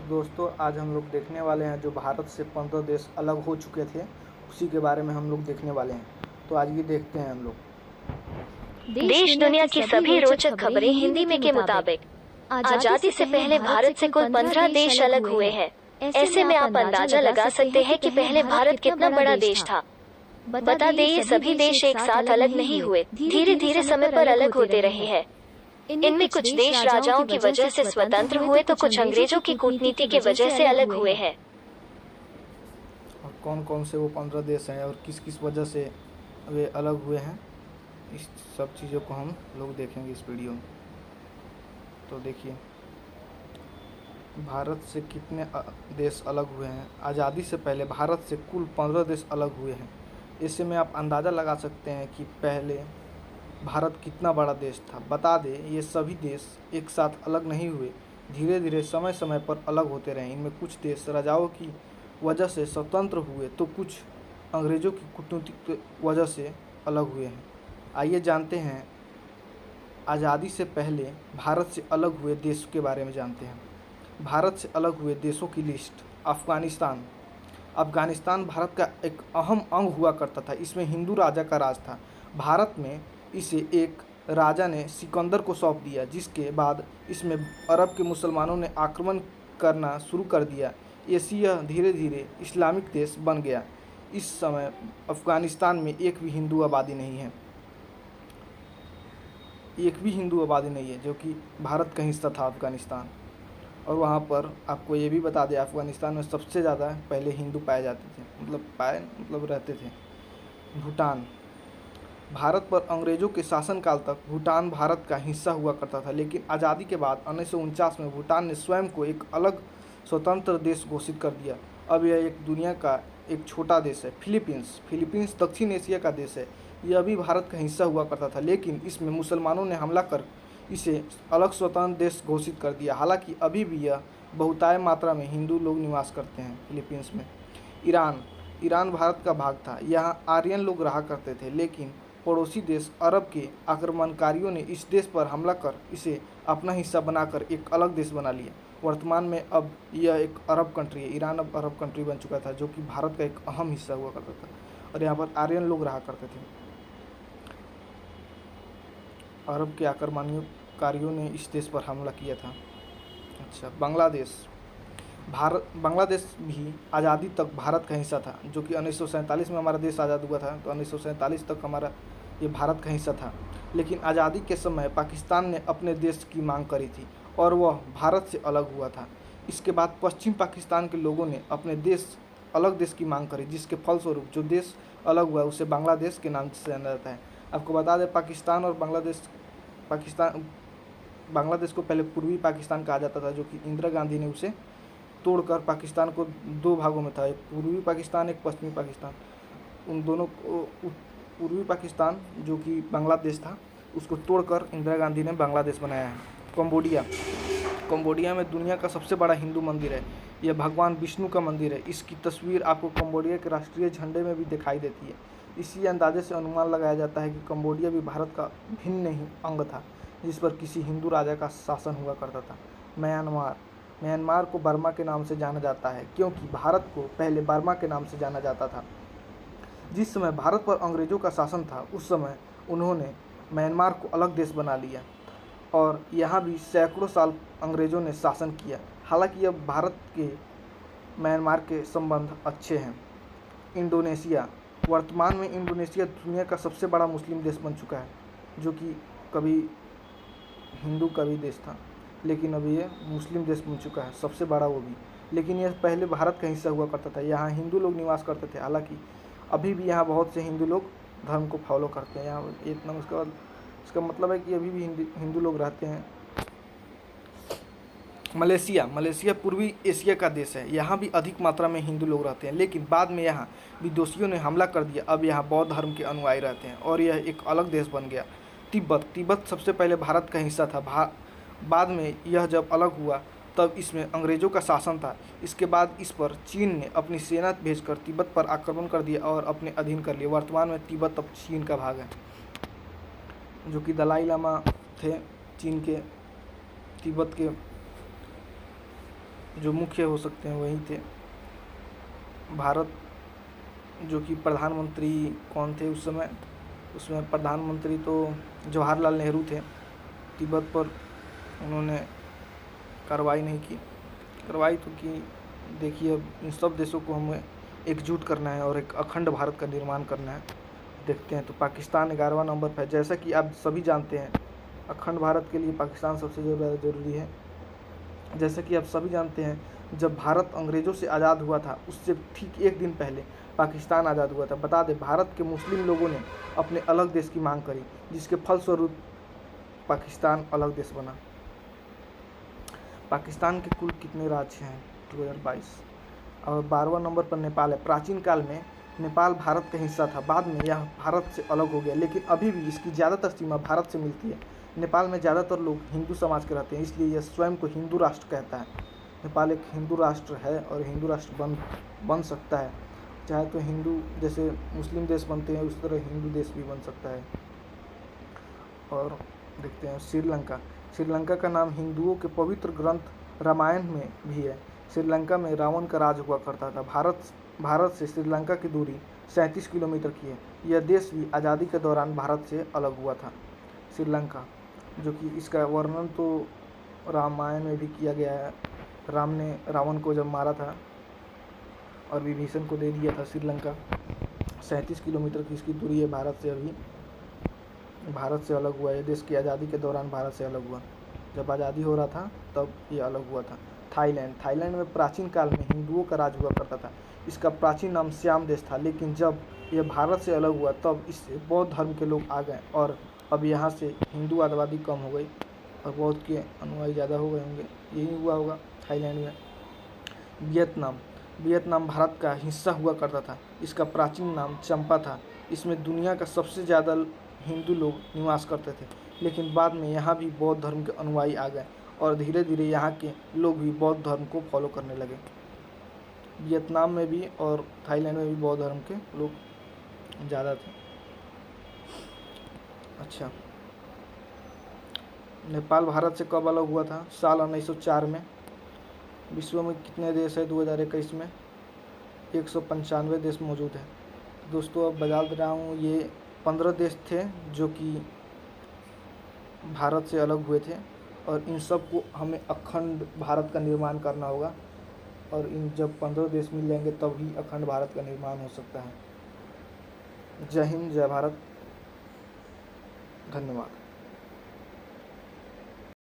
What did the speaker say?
दोस्तों, आज हम लोग देखने वाले हैं जो भारत से 15 देश अलग हो चुके थे, उसी के बारे में हम लोग देखने वाले हैं। तो आज ये देखते हैं हम लोग। देश दुनिया की सभी रोचक खबरें हिंदी में के मुताबिक। आजादी से पहले भारत से कुल 15 देश अलग हुए हैं। ऐसे में आप अंदाजा लगा सकते हैं कि पहले भारत कितना बड़ा देश था। बता दें, ये सभी देश एक साथ अलग नहीं हुए, धीरे धीरे समय पर अलग होते रहे हैं। इनमें कुछ देश राजाओं की वजह से स्वतंत्र हुए तो कुछ अंग्रेजों की कूटनीति के वजह से अलग हुए हैं। और कौन कौन से वो 15 देश हैं और किस किस वजह से वे अलग हुए हैं, इस सब चीज़ों को हम लोग देखेंगे इस वीडियो में। तो देखिए, भारत से कितने देश अलग हुए हैं। आज़ादी से पहले भारत से कुल 15 देश अलग हुए हैं। इससे में आप अंदाज़ा लगा सकते हैं कि पहले भारत कितना बड़ा देश था। बता दें, ये सभी देश एक साथ अलग नहीं हुए, धीरे धीरे समय समय पर अलग होते रहे। इनमें कुछ देश राजाओं की वजह से स्वतंत्र हुए तो कुछ अंग्रेज़ों की कूटनीति की वजह से अलग हुए हैं। आइए जानते हैं आज़ादी से पहले भारत से अलग हुए देशों के बारे में जानते हैं। भारत से अलग हुए देशों की लिस्ट। अफ़गानिस्तान। अफ़गानिस्तान भारत का एक अहम अंग हुआ करता था। इसमें हिंदू राजा का राज था। भारत में इसे एक राजा ने सिकंदर को सौंप दिया, जिसके बाद इसमें अरब के मुसलमानों ने आक्रमण करना शुरू कर दिया। एशिया धीरे धीरे इस्लामिक देश बन गया। इस समय अफ़गानिस्तान में एक भी हिंदू आबादी नहीं है, जो कि भारत का हिस्सा था अफ़गानिस्तान। और वहाँ पर आपको ये भी बता दें, अफ़गानिस्तान में सबसे ज़्यादा पहले हिंदू पाए जाते थे, मतलब रहते थे। भूटान। भारत पर अंग्रेज़ों के शासनकाल तक भूटान भारत का हिस्सा हुआ करता था, लेकिन आज़ादी के बाद 1949 में भूटान ने स्वयं को एक अलग स्वतंत्र देश घोषित कर दिया। अब यह एक दुनिया का एक छोटा देश है। फिलीपींस दक्षिण एशिया का देश है। यह भी भारत का हिस्सा हुआ करता था, लेकिन इसमें मुसलमानों ने हमला कर इसे अलग स्वतंत्र देश घोषित कर दिया। हालांकि अभी भी यह बहुतायत मात्रा में हिंदू लोग निवास करते हैं फिलीपींस में। ईरान भारत का भाग था। यहाँ आर्यन लोग रहा करते थे, लेकिन पड़ोसी देश अरब के आक्रमणकारियों ने इस देश पर हमला कर इसे अपना हिस्सा बनाकर एक अलग देश बना लिया। वर्तमान में अब यह एक अरब कंट्री है। ईरान अब अरब कंट्री बन चुका था, जो कि भारत का एक अहम हिस्सा हुआ करता था, और यहाँ पर आर्यन लोग रहा करते थे। अरब के आक्रमणकारियों ने इस देश पर हमला किया था। अच्छा, बांग्लादेश भी आज़ादी तक भारत का हिस्सा था, जो कि 1947 में हमारा देश आज़ाद हुआ था, तो 1947 तक हमारा ये भारत का हिस्सा था। लेकिन आज़ादी के समय पाकिस्तान ने अपने देश की मांग करी थी और वह भारत से अलग हुआ था। इसके बाद पश्चिम पाकिस्तान के लोगों ने अपने अलग देश की मांग करी, जिसके फलस्वरूप जो देश अलग हुआ उसे बांग्लादेश के नाम से जाना जाता है। आपको बता दें, पाकिस्तान और बांग्लादेश को पहले पूर्वी पाकिस्तान कहा जाता था, जो कि इंदिरा गांधी ने उसे तोड़कर पाकिस्तान को दो भागों में था, एक पूर्वी पाकिस्तान, एक पश्चिमी पाकिस्तान। उन दोनों को पूर्वी पाकिस्तान, जो कि बांग्लादेश था, उसको तोड़कर इंदिरा गांधी ने बांग्लादेश बनाया है। कंबोडिया में दुनिया का सबसे बड़ा हिंदू मंदिर है। यह भगवान विष्णु का मंदिर है। इसकी तस्वीर आपको कंबोडिया के राष्ट्रीय झंडे में भी दिखाई देती है। इसी अंदाजे से अनुमान लगाया जाता है कि कंबोडिया भी भारत का भिन्न ही अंग था, जिस पर किसी हिंदू राजा का शासन हुआ करता था। म्यांमार को बर्मा के नाम से जाना जाता है, क्योंकि भारत को पहले बर्मा के नाम से जाना जाता था। जिस समय भारत पर अंग्रेज़ों का शासन था, उस समय उन्होंने म्यांमार को अलग देश बना लिया और यहाँ भी सैकड़ों साल अंग्रेज़ों ने शासन किया। हालांकि अब भारत के म्यांमार के संबंध अच्छे हैं। इंडोनेशिया। वर्तमान में इंडोनेशिया दुनिया का सबसे बड़ा मुस्लिम देश बन चुका है, जो कि कभी हिंदू का भी देश था, लेकिन अभी ये मुस्लिम देश बन चुका है, सबसे बड़ा वो भी। लेकिन यह पहले भारत का हिस्सा हुआ करता था। यहाँ हिंदू लोग निवास करते थे। हालांकि अभी भी यहाँ बहुत से हिंदू लोग धर्म को फॉलो करते हैं। यहाँ इतना इसका मतलब है कि अभी भी हिंदू लोग रहते हैं। मलेशिया पूर्वी एशिया का देश है। यहाँ भी अधिक मात्रा में हिंदू लोग रहते हैं, लेकिन बाद में यहाँ विदेशियों ने हमला कर दिया। अब यहाँ बौद्ध धर्म के अनुयायी रहते हैं और यह एक अलग देश बन गया। तिब्बत सबसे पहले भारत का हिस्सा था। बाद में यह जब अलग हुआ तब इसमें अंग्रेज़ों का शासन था। इसके बाद इस पर चीन ने अपनी सेना भेजकर तिब्बत पर आक्रमण कर दिया और अपने अधीन कर लिया। वर्तमान में तिब्बत अब चीन का भाग है, जो कि दलाई लामा थे चीन के। तिब्बत के जो मुख्य हो सकते हैं वही थे। भारत जो कि प्रधानमंत्री कौन थे उस समय, उसमें प्रधानमंत्री तो जवाहरलाल नेहरू थे। तिब्बत पर उन्होंने कार्रवाई नहीं की, कार्रवाई तो की। देखिए अब इन सब देशों को हमें एकजुट करना है और एक अखंड भारत का निर्माण करना है। देखते हैं तो पाकिस्तान 11वां नंबर पर है। जैसा कि आप सभी जानते हैं अखंड भारत के लिए पाकिस्तान सबसे ज़्यादा ज़रूरी है। जैसा कि आप सभी जानते हैं जब भारत अंग्रेज़ों से आज़ाद हुआ था उससे ठीक एक दिन पहले पाकिस्तान आज़ाद हुआ था। बता दें भारत के मुस्लिम लोगों ने अपने अलग देश की मांग करी, जिसके फलस्वरूप पाकिस्तान अलग देश बना। पाकिस्तान के कुल कितने राज्य हैं? 2022। और 12वां नंबर पर नेपाल है। प्राचीन काल में नेपाल भारत का हिस्सा था, बाद में यह भारत से अलग हो गया, लेकिन अभी भी इसकी ज़्यादातर सीमा भारत से मिलती है। नेपाल में ज़्यादातर लोग हिंदू समाज के रहते हैं, इसलिए यह स्वयं को हिंदू राष्ट्र कहता है। नेपाल एक हिंदू राष्ट्र है और हिंदू राष्ट्र बन सकता है। चाहे तो हिंदू जैसे मुस्लिम देश बनते हैं उस तरह हिंदू देश भी बन सकता है। और देखते हैं श्रीलंका। श्रीलंका का नाम हिंदुओं के पवित्र ग्रंथ रामायण में भी है। श्रीलंका में रावण का राज हुआ करता था। भारत से श्रीलंका की दूरी 37 किलोमीटर की है। यह देश भी आज़ादी के दौरान भारत से अलग हुआ था। श्रीलंका जो कि इसका वर्णन तो रामायण में भी किया गया है। राम ने रावण को जब मारा था और विभीषण को दे दिया था श्रीलंका। 37 किलोमीटर की इसकी दूरी है भारत से। अभी भारत से अलग हुआ है देश की आज़ादी के दौरान, भारत से अलग हुआ। जब आज़ादी हो रहा था तब ये अलग हुआ था। थाईलैंड में प्राचीन काल में हिंदुओं का राज हुआ करता था। इसका प्राचीन नाम श्याम देश था, लेकिन जब यह भारत से अलग हुआ तब इससे बौद्ध धर्म के लोग आ गए और अब यहाँ से हिंदू आबादी कम हो गई और बौद्ध के अनुयायी ज़्यादा हो गए होंगे। यही हुआ होगा थाईलैंड में। वियतनाम भारत का हिस्सा हुआ करता था। इसका प्राचीन नाम चंपा था। इसमें दुनिया का सबसे ज़्यादा हिंदू लोग निवास करते थे, लेकिन बाद में यहाँ भी बौद्ध धर्म के अनुयायी आ गए और धीरे धीरे यहाँ के लोग भी बौद्ध धर्म को फॉलो करने लगे। वियतनाम में भी और थाईलैंड में भी बौद्ध धर्म के लोग ज़्यादा थे। अच्छा, नेपाल भारत से कब अलग हुआ था? साल 1904 में। विश्व में कितने देश है 2021 में? 195 देश मौजूद हैं। दोस्तों अब बता रहा हूँ, ये 15 देश थे जो कि भारत से अलग हुए थे और इन सब को हमें अखंड भारत का निर्माण करना होगा और इन जब 15 देश मिल जाएंगे तब ही अखंड भारत का निर्माण हो सकता है। जय हिंद, जय भारत, धन्यवाद।